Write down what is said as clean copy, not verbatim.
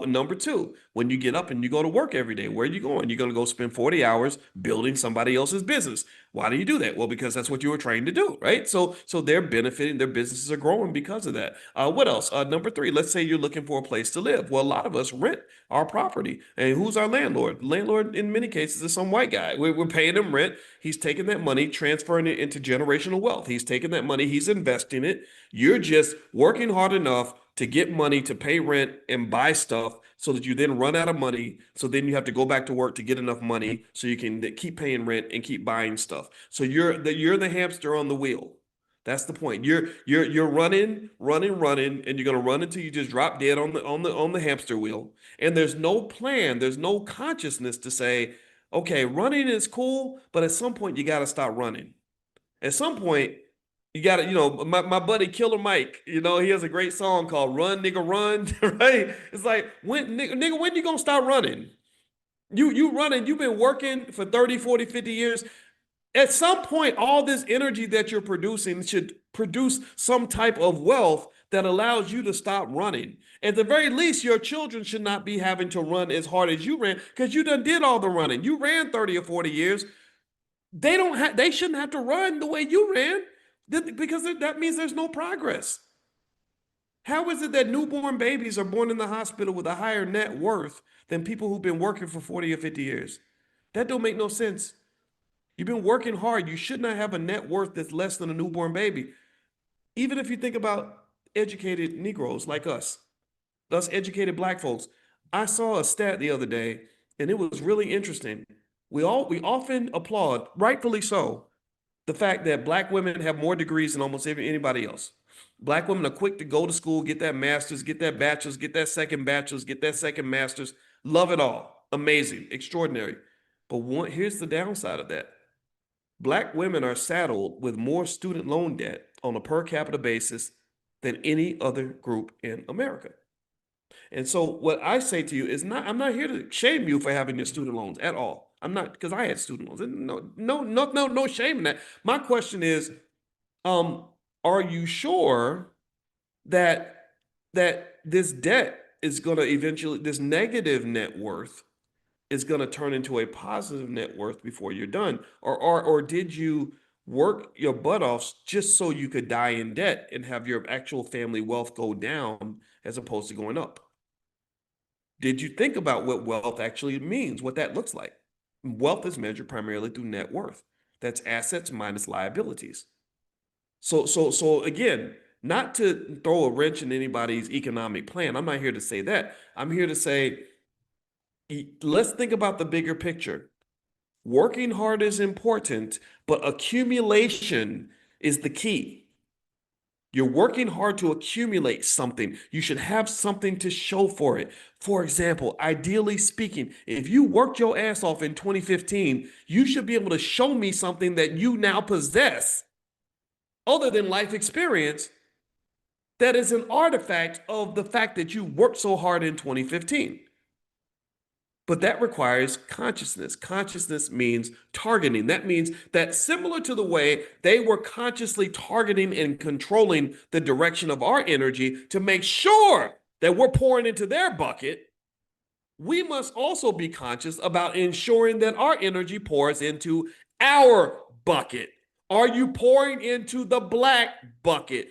Number two, when you get up and you go to work every day, where are you going? You're going to go spend 40 hours building somebody else's business. Why do you do that? Well, because that's what you were trained to do, right? So they're benefiting, their businesses are growing because of that. What else? Number three, let's say you're looking for a place to live. Well, a lot of us rent our property. And who's our landlord? Landlord, in many cases, is some white guy. We're paying him rent. He's taking that money, transferring it into generational wealth. He's taking that money, he's investing it. You're just working hard enough to get money to pay rent and buy stuff so that you then run out of money. So then you have to go back to work to get enough money so you can keep paying rent and keep buying stuff. So you're the hamster on the wheel. That's the point. You're running, and you're gonna run until you just drop dead on the hamster wheel. And there's no plan, there's no consciousness to say, okay, running is cool, but at some point you gotta stop running. At some point, you got to, my buddy Killer Mike, he has a great song called Run, Nigga, Run, right? It's like, nigga, when you gonna stop running? You running, you've been working for 30, 40, 50 years. At some point, all this energy that you're producing should produce some type of wealth that allows you to stop running. At the very least, your children should not be having to run as hard as you ran because you done did all the running. You ran 30 or 40 years. They shouldn't have to run the way you ran because that means there's no progress. How is it that newborn babies are born in the hospital with a higher net worth than people who've been working for 40 or 50 years? That don't make no sense. You've been working hard. You should not have a net worth that's less than a newborn baby. Even if you think about educated Negroes like us educated Black folks. I saw a stat the other day, and it was really interesting. We often applaud, rightfully so, the fact that Black women have more degrees than almost anybody else. Black women are quick to go to school, get that master's, get that bachelor's, get that second bachelor's, get that second master's. Love it all. Amazing, extraordinary. But here's the downside of that. Black women are saddled with more student loan debt on a per capita basis than any other group in America. And so what I say to you is I'm not here to shame you for having your student loans at all. I'm not, because I had student loans. No shame in that. My question is, are you sure that this debt is going to eventually, this negative net worth is going to turn into a positive net worth before you're done? Or did you work your butt off just so you could die in debt and have your actual family wealth go down as opposed to going up? Did you think about what wealth actually means, what that looks like? Wealth is measured primarily through net worth. That's assets minus liabilities. So again, not to throw a wrench in anybody's economic plan. I'm not here to say that. I'm here to say, let's think about the bigger picture. Working hard is important, but accumulation is the key. You're working hard to accumulate something. You should have something to show for it. For example, ideally speaking, if you worked your ass off in 2015, you should be able to show me something that you now possess, other than life experience, that is an artifact of the fact that you worked so hard in 2015. But that requires consciousness. Consciousness means targeting. That means that similar to the way they were consciously targeting and controlling the direction of our energy to make sure that we're pouring into their bucket, we must also be conscious about ensuring that our energy pours into our bucket. Are you pouring into the Black bucket?